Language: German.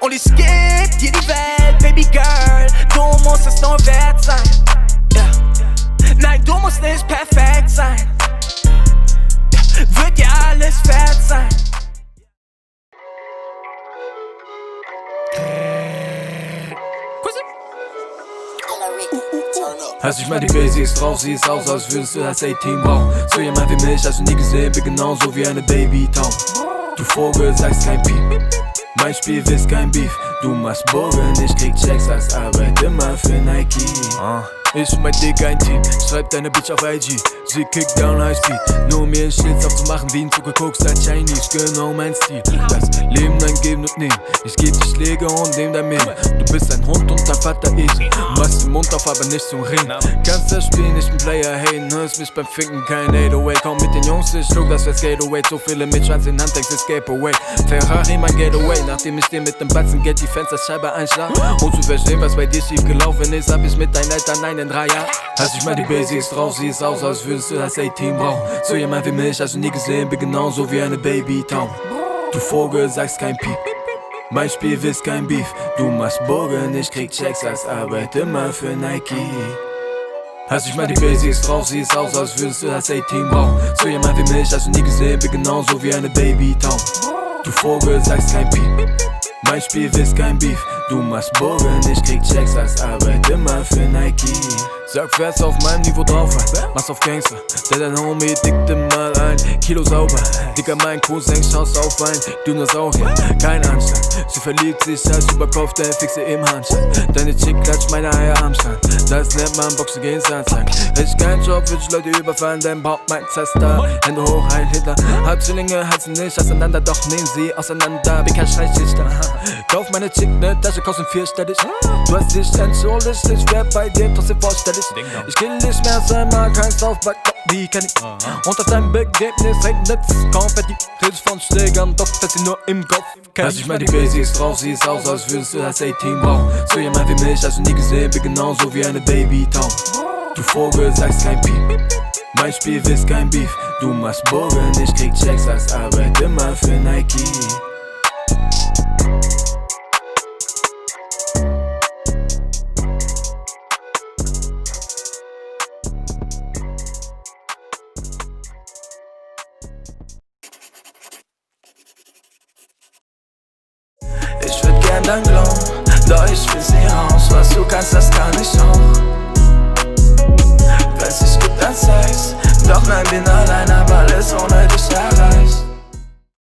Und ich geb dir die Welt, Baby Girl. Du musst es nur wert sein. Nein, du musst nicht perfekt sein. Wird dir alles wert sein. Hast ich mal die Basics drauf, siehst aus, als würdest du das A-Team brauchen. So jemand wie mich hast du nie gesehen, bin genauso wie eine Baby-Town. Du Vogel, sagst kein Piep, mein Spiel willst kein Beef. Du machst Bogen, ich krieg Checks als Arbeit immer für Nike. Ich und mein Dick ein Team, schreib deine Bitch auf IG. Sie kickt down High Speed, nur um mir einen Schlitz aufzumachen wie ein zugeguckster Chinese. Genau mein Stil, das Leben ein Geben und Nehmen. Ich geb die Schläge und nehm dein Mehl. Du bist ein Hund und dein Vater Esel. Machst den Mund auf, aber nicht zum Ring. Kannst das Spiel nicht ein Player haten, hörst mich beim Ficken, kein 808. Komm mit den Jungs, ich schluck das wär's Gateway. So viele mit Schwanz in Hand, Text escape away. Ferrari mein Getaway, nachdem ich dir mit dem Batzen Geld die Fensterscheibe einschlag. Um zu verstehen, was bei dir schief gelaufen ist, hab ich mit deinen Eltern in 3 Jahren. Hast ich mal die Basics drauf, siehst aus, als würdest du das A-Team brauchen. So jemand wie mich hast du nie gesehen, bin genauso wie eine Baby-Town. Du Vogel, sagst kein Piep, mein Spiel willst kein Beef. Du machst Bogen, ich krieg Checks als Arbeit immer für Nike. Hast ich mal die Basics drauf, siehst aus, als würdest du das A-Team brauchen. So jemand wie mich hast du nie gesehen, bin genauso wie eine Baby-Town. Du Vogel, sagst kein Piep, mein Spiel willst kein Beef. Du machst Bogen, ich krieg Checks als Arbeit immer für Nike. Sag, fährst auf meinem Niveau drauf ein, machst auf Gangster, der dein Homie dickte mal ein Kilo sauber. Dicker, mein Cousin, schaust auf ein Dinosaurier, kein Anstand. Sie verliebt sich als Überkopf, der Fixe im Handstand. Deine Chick klatscht meine Eier am Strand, das nennt man Boxen gegen Sandsack. Hätt ich keinen Job, würd ich Leute überfallen, denn braucht mein Zaster. Hände hoch, ein Hitler, hab Zwillinge, halten nicht auseinander, doch nehmen sie auseinander, wie kein Scheißschichter. Kauf meine Chick, ne Tasche kostet 4-stellig. Du hast dich entschuldigt, ich wär bei dir trotzdem vorstellig. Ich kill dich mehr als einmal, kein Saufback, wie kenn ich. Und auf deinem Begräbnis regnet Konfetti. Redest von Schlägern, doch fest sie nur im Kopf. Hast ich mal die Basics drauf, siehst aus, als würdest du das A-Team brauchen. So jemand wie mich hast du nie gesehen, bin genauso wie eine Baby-Town. Du Vogel, sagst kein Piep, mein Spiel willst kein Beef. Du machst Bogen, ich krieg Checks als Arbeit immer für Nike. Ich würd gern dein Glow, doch ich find's nie raus. Was du kannst, das kann ich auch. Wenn's dich gibt, dann zeig's. Doch nein, bin allein, aber alles ohne dich erreicht.